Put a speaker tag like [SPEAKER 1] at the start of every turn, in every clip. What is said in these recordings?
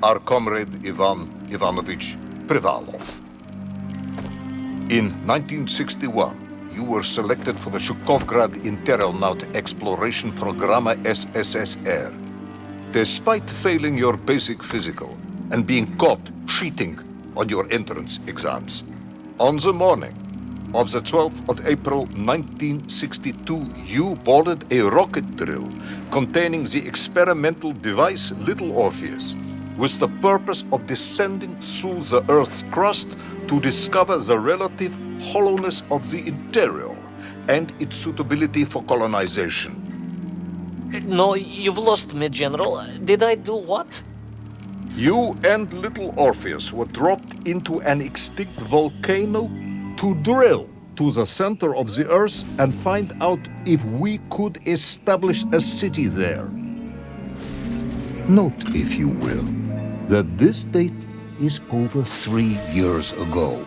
[SPEAKER 1] our comrade Ivan Ivanovich Privalov. In 1961, you were selected for the Shukovgrad Interonaut Exploration Programma SSSR. Despite failing your basic physical and being caught cheating on your entrance exams, on the morning of the 12th of April 1962, you boarded a rocket drill containing the experimental device Little Orpheus, with the purpose of descending through the Earth's crust to discover the relative hollowness of the interior and its suitability for colonization.
[SPEAKER 2] No, you've lost me, General. Did I do what?
[SPEAKER 1] You and Little Orpheus were dropped into an extinct volcano to drill to the center of the Earth and find out if we could establish a city there. Note, if you will, that this date is over 3 years ago.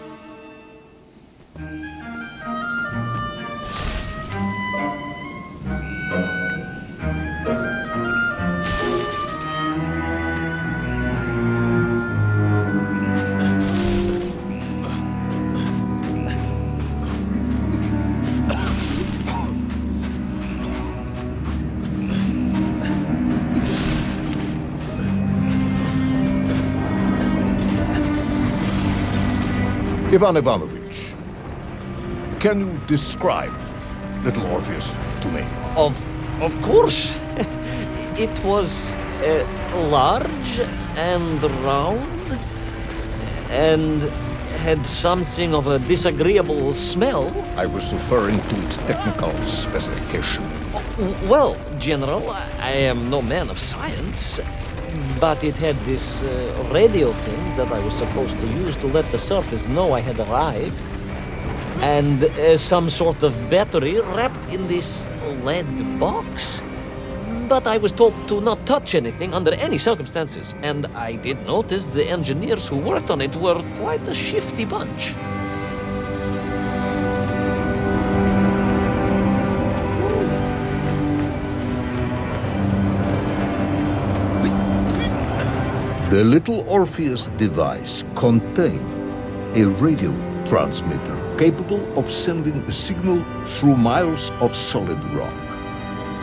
[SPEAKER 1] Ivan Ivanovich, can you describe Little Orpheus to me?
[SPEAKER 2] Of course. It was large and round and had something of a disagreeable smell.
[SPEAKER 1] I was referring to its technical specification.
[SPEAKER 2] Well, General, I am no man of science, but it had this radio thing that I was supposed to use to let the surface know I had arrived, and some sort of battery wrapped in this lead box. But I was told to not touch anything under any circumstances, and I did notice the engineers who worked on it were quite a shifty bunch.
[SPEAKER 1] The Little Orpheus device contained a radio transmitter capable of sending a signal through miles of solid rock.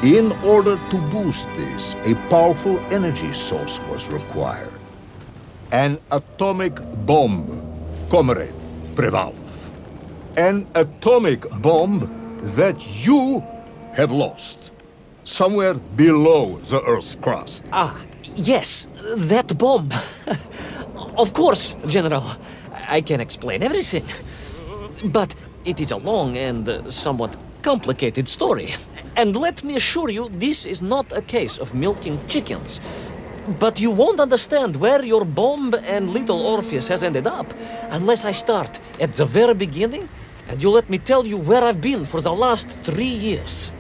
[SPEAKER 1] In order to boost this, a powerful energy source was required. An atomic bomb, Comrade Privalov. An atomic bomb that you have lost somewhere below the Earth's crust.
[SPEAKER 2] Yes, that bomb. Of course, General. I can explain everything. But it is a long and somewhat complicated story. And let me assure you, this is not a case of milking chickens. But you won't understand where your bomb and Little Orpheus has ended up unless I start at the very beginning and you let me tell you where I've been for the last 3 years.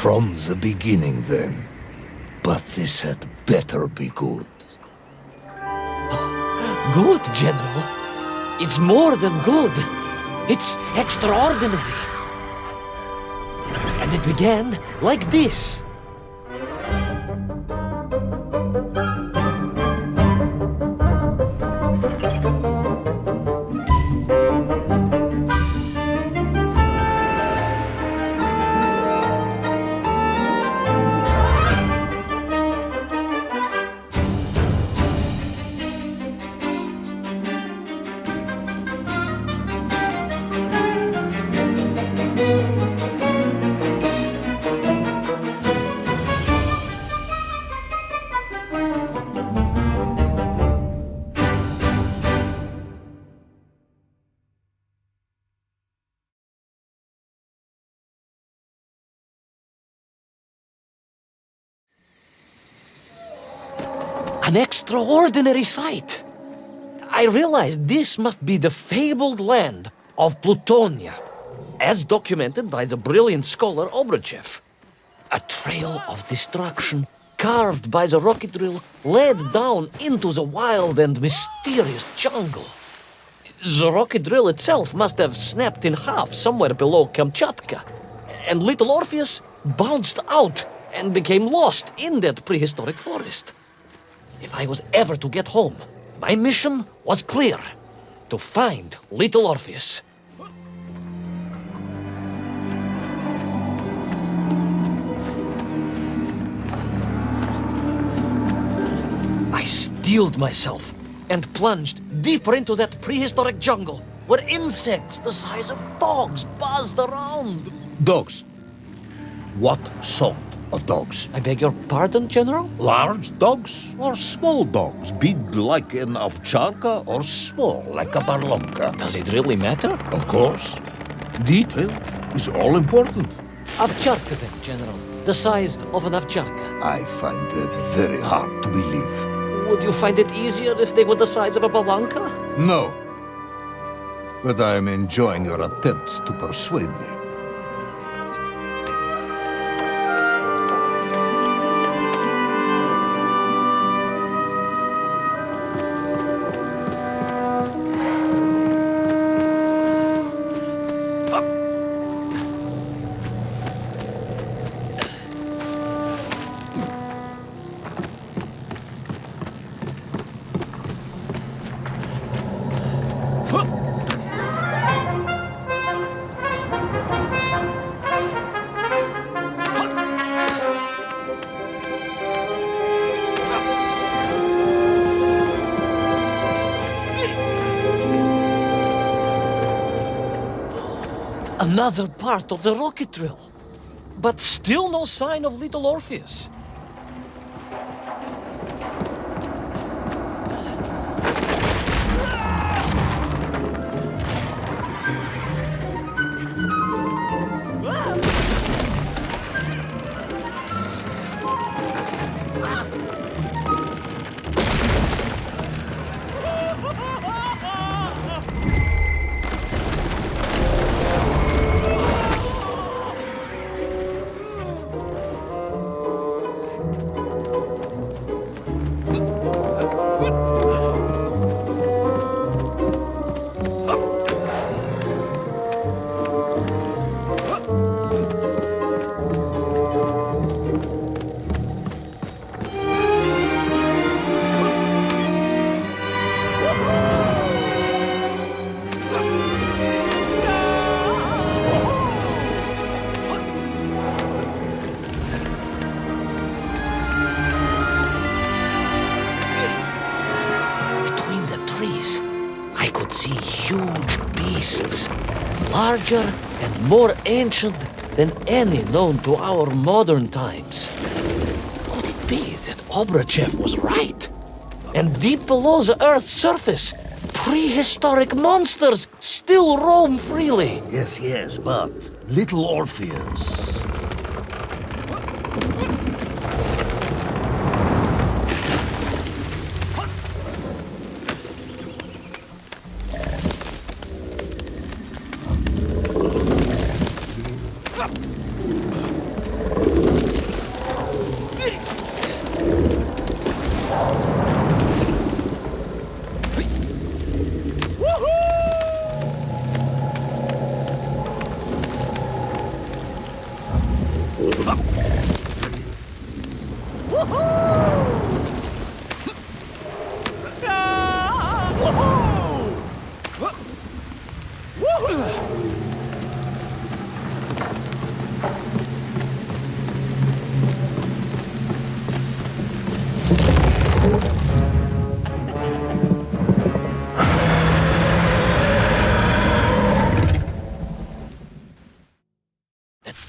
[SPEAKER 1] From the beginning, then. But this had better be good.
[SPEAKER 2] Good, General. It's more than good. It's extraordinary. And it began like this. An extraordinary sight. I realized this must be the fabled land of Plutonia, as documented by the brilliant scholar Obruchev. A trail of destruction carved by the rocket drill led down into the wild and mysterious jungle. The rocket drill itself must have snapped in half somewhere below Kamchatka, and little Orpheus bounced out and became lost in that prehistoric forest. If I was ever to get home, my mission was clear: to find little Orpheus. I steeled myself and plunged deeper into that prehistoric jungle where insects the size of dogs buzzed around.
[SPEAKER 1] Dogs. What sort of dogs?
[SPEAKER 2] I beg your pardon, General?
[SPEAKER 1] Large dogs or small dogs? Big like an ovcharka or small like a barlonka?
[SPEAKER 2] Does it really matter?
[SPEAKER 1] Of course. Detail is all important.
[SPEAKER 2] Ovcharka then, General. The size of an ovcharka.
[SPEAKER 1] I find that very hard to believe.
[SPEAKER 2] Would you find it easier if they were the size of a balanka?
[SPEAKER 1] No. But I am enjoying your attempts to persuade me.
[SPEAKER 2] Another part of the rocket drill. But still no sign of little Orpheus. I could see huge beasts, larger and more ancient than any known to our modern times. Could it be that Obrachev was right? And deep below the Earth's surface, prehistoric monsters still roam freely?
[SPEAKER 3] Yes, but little Orpheus.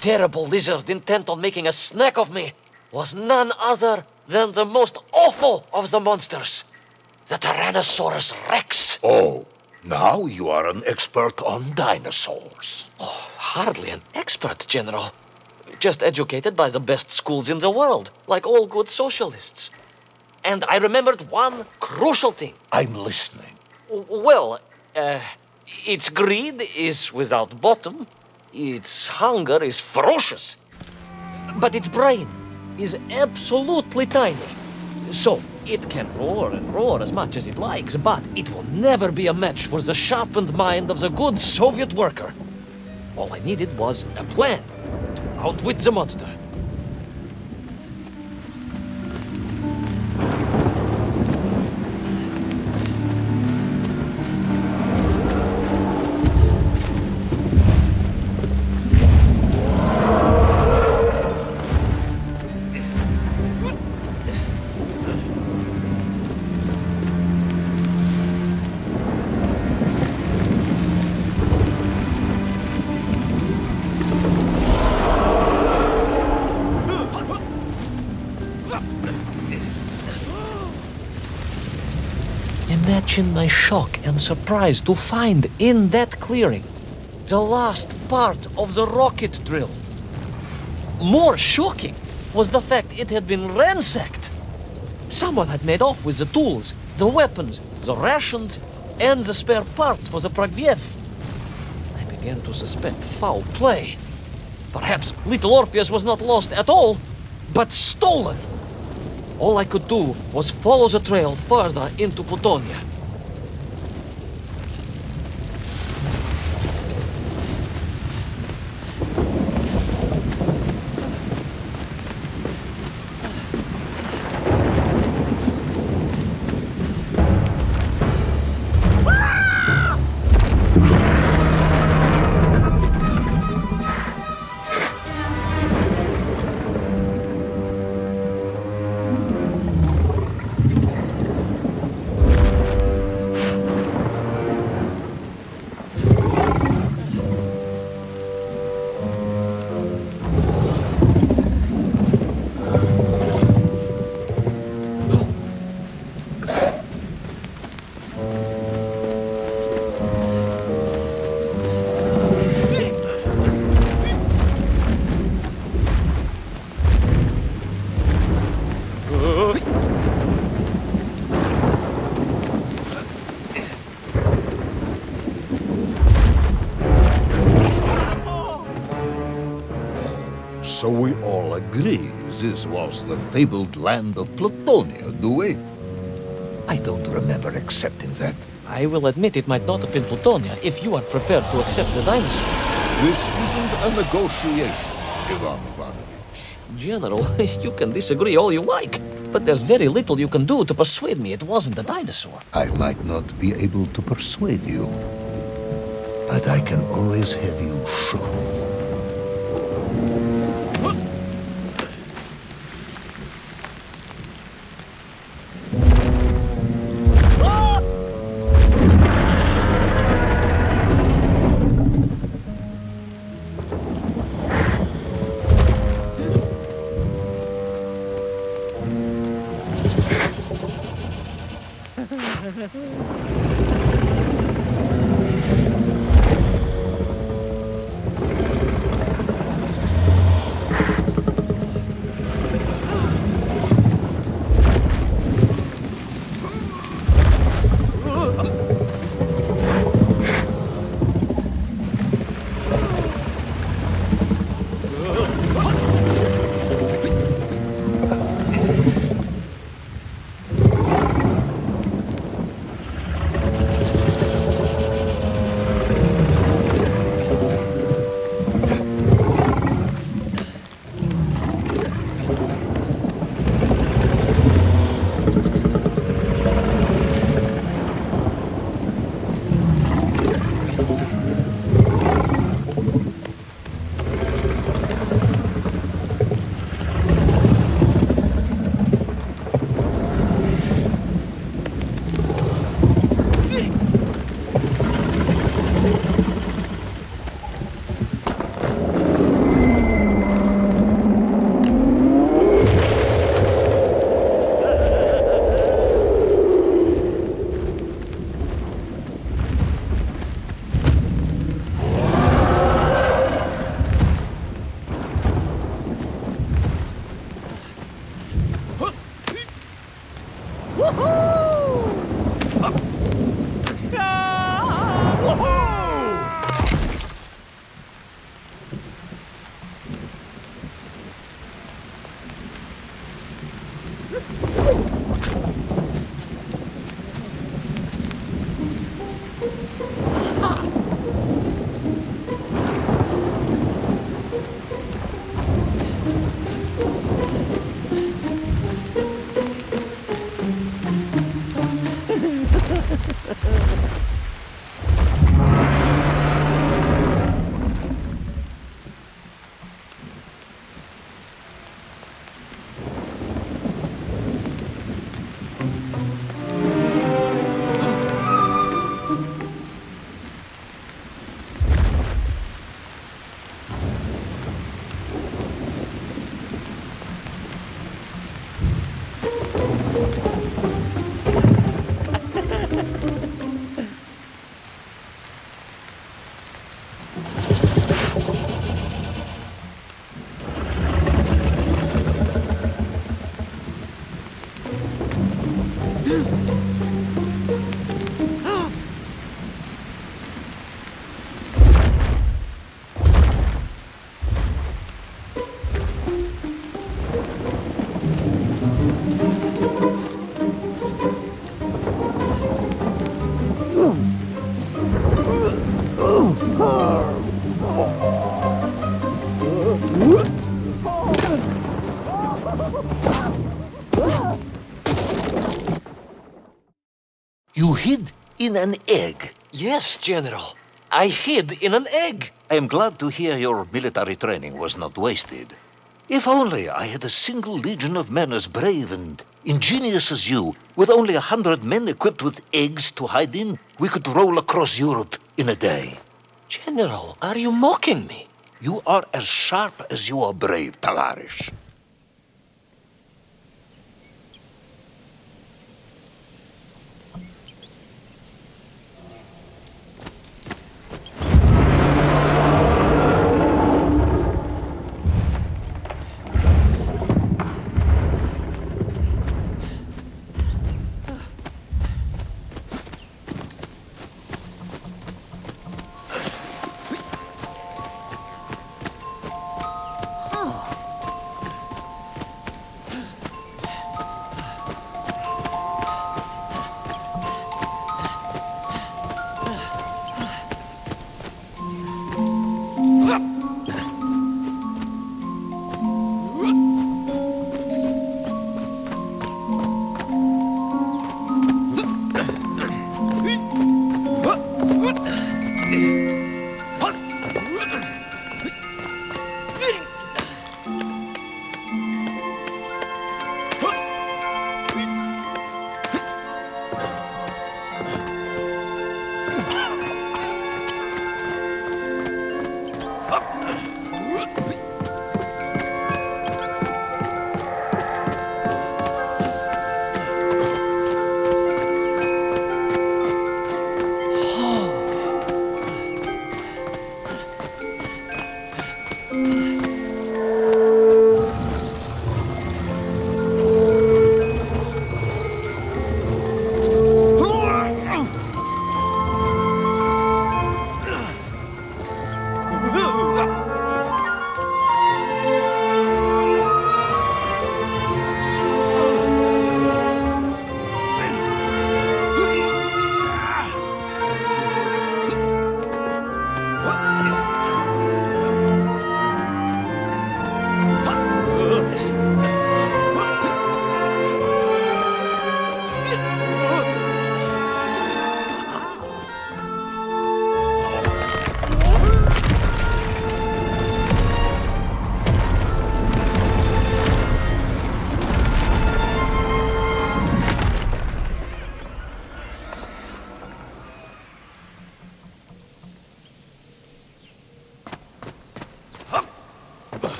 [SPEAKER 2] Terrible lizard intent on making a snack of me was none other than the most awful of the monsters, the Tyrannosaurus Rex.
[SPEAKER 1] Oh, now you are an expert on dinosaurs.
[SPEAKER 2] Oh, hardly an expert, General. Just educated by the best schools in the world, like all good socialists. And I remembered one crucial thing.
[SPEAKER 1] I'm listening.
[SPEAKER 2] Well, its greed is without bottom. Its hunger is ferocious, but its brain is absolutely tiny. So it can roar and roar as much as it likes, but it will never be a match for the sharpened mind of the good Soviet worker. All I needed was a plan, Outwit the monster. Imagine my shock and surprise to find in that clearing the last part of the rocket drill. More shocking was the fact it had been ransacked. Someone had made off with the tools, the weapons, the rations, and the spare parts for the Pragviev. I began to suspect foul play. Perhaps little Orpheus was not lost at all, but stolen. All I could do was follow the trail further into Plutonia.
[SPEAKER 1] So we all agree this was the fabled land of Plutonia, do we? I don't remember accepting that.
[SPEAKER 2] I will admit it might not have been Plutonia if you are prepared to accept the dinosaur.
[SPEAKER 1] This isn't a negotiation, Ivan Ivanovich.
[SPEAKER 2] General, you can disagree all you like, but there's very little you can do to persuade me it wasn't a dinosaur.
[SPEAKER 1] I might not be able to persuade you, but I can always have you shown. You hid in an egg.
[SPEAKER 2] Yes, General. I hid in an egg.
[SPEAKER 1] I am glad to hear your military training was not wasted. If only I had a single legion of men as brave and ingenious as you, with only 100 men equipped with eggs to hide in, we could roll across Europe in a day.
[SPEAKER 2] General, are you mocking me?
[SPEAKER 1] You are as sharp as you are brave, Tavarish.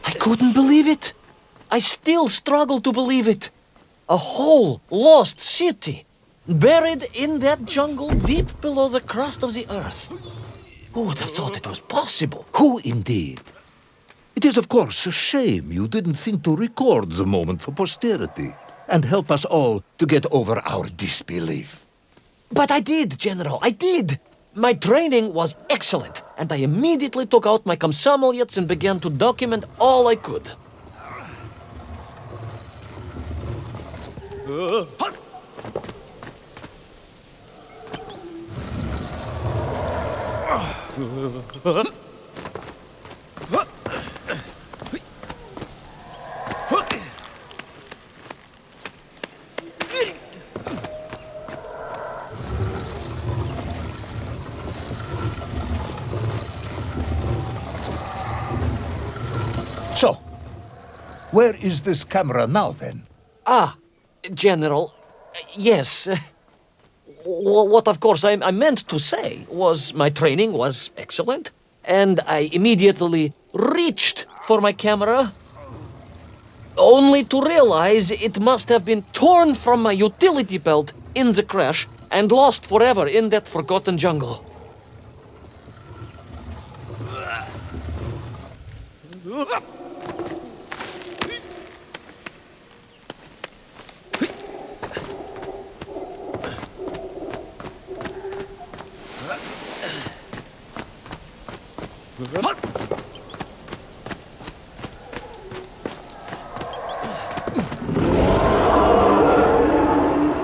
[SPEAKER 2] I couldn't believe it. I still struggle to believe it. A whole lost city, buried in that jungle deep below the crust of the earth. Who would have thought it was possible?
[SPEAKER 1] Who indeed? It is, of course, a shame you didn't think to record the moment for posterity and help us all to get over our disbelief.
[SPEAKER 2] But I did, General, I did. My training was excellent, and I immediately took out my комсомолец and began to document all I could.
[SPEAKER 1] So, where is this camera now, then?
[SPEAKER 2] Ah, General, yes. What, of course, I meant to say was my training was excellent, and I immediately reached for my camera. only to realize it must have been torn from my utility belt in the crash and lost forever in that forgotten jungle.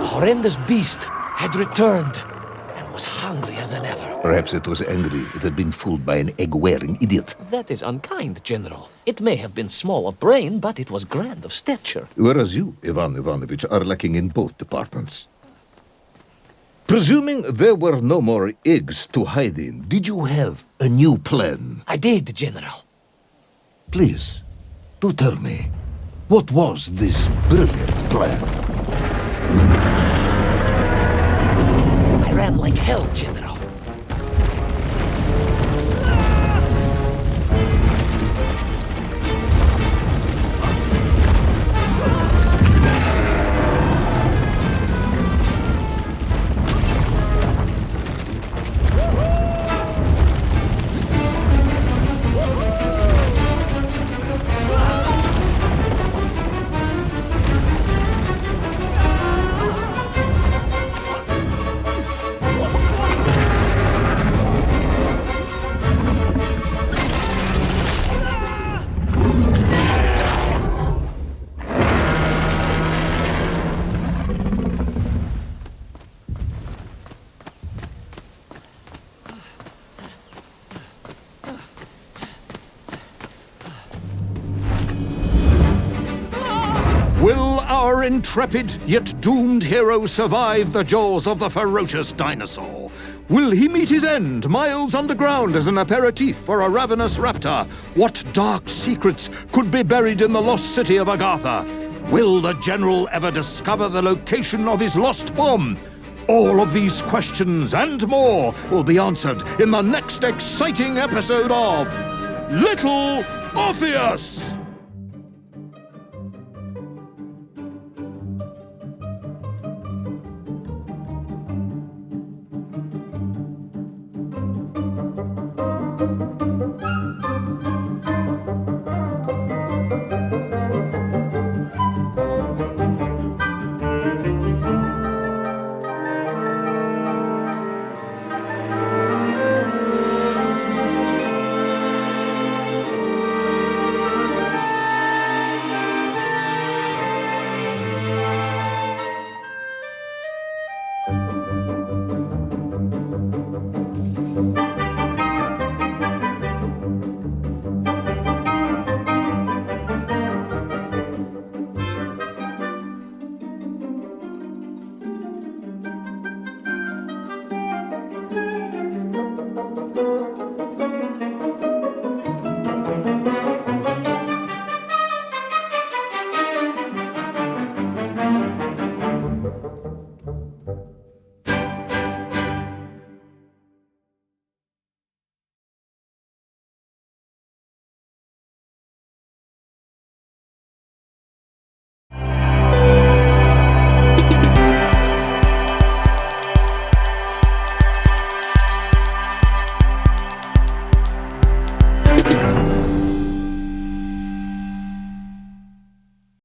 [SPEAKER 2] Horrendous beast had returned and was hungrier than ever.
[SPEAKER 1] Perhaps it was angry it had been fooled by an egg-wearing idiot.
[SPEAKER 2] That is unkind, General. It may have been small of brain, but it was grand of stature.
[SPEAKER 1] Whereas you, Ivan Ivanovich, are lacking in both departments. Presuming there were no more eggs to hide in, did you have a new plan?
[SPEAKER 2] I did, General.
[SPEAKER 1] Please, do tell me, what was this brilliant plan?
[SPEAKER 2] I ran like hell, General.
[SPEAKER 4] Will our intrepid yet doomed hero survive the jaws of the ferocious dinosaur? Will he meet his end miles underground as an aperitif for a ravenous raptor? What dark secrets could be buried in the lost city of Agatha? Will the general ever discover the location of his lost bomb? All of these questions and more will be answered in the next exciting episode of Little Orpheus!